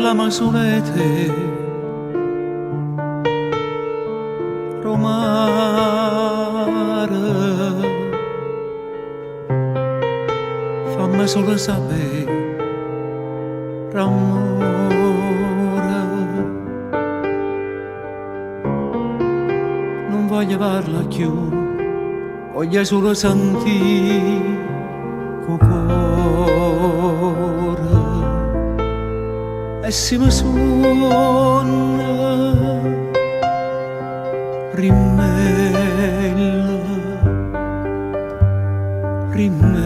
parlami solete romare, fammi solo sapere amore, non voglio parlare più, voglio solo sentire col cuore. E se mi suona rimella, rimella,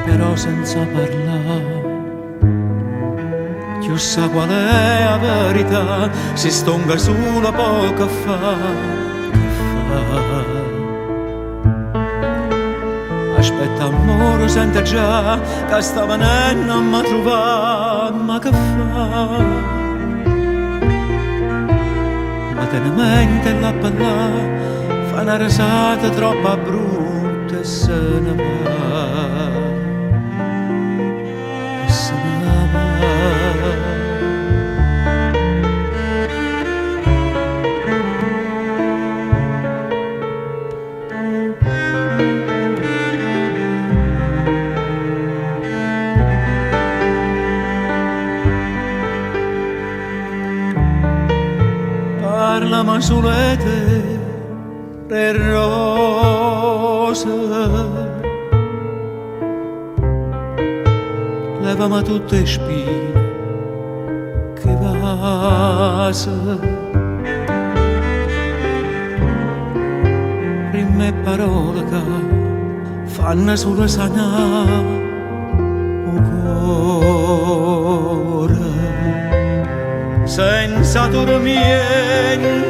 però senza parlare. Io sa qual è la verità, si stonga sulla poca fa. Aspetta amore, sente già che sta venendo a mi trovare, ma che fa? Ma te ne mente la parlare, fa una risata troppo brutta e se ne va. Parlami solete per rose, levami tutte le spine che vasa, rime e parole che fanno solo sanare il cuore. Senza tormento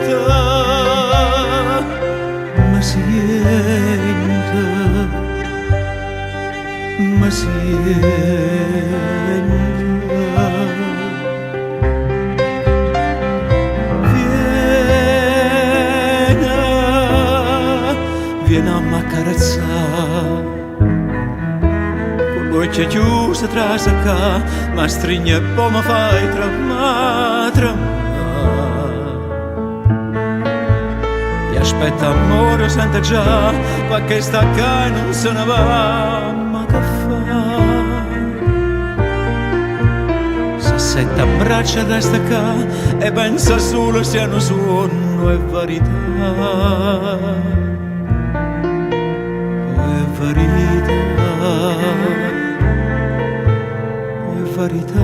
mi siente, mi siente. Vieni a m'accarezzare, con l'occhio chiuso tra sacca, ma stringe e poi mi fai tremare, tremare. Ti aspetta amore, sente già, qualche stacca e non se ne va, ma che fa? Se sette abbraccia e resta qua e pensa solo siano sonno e verità. Verità, verità.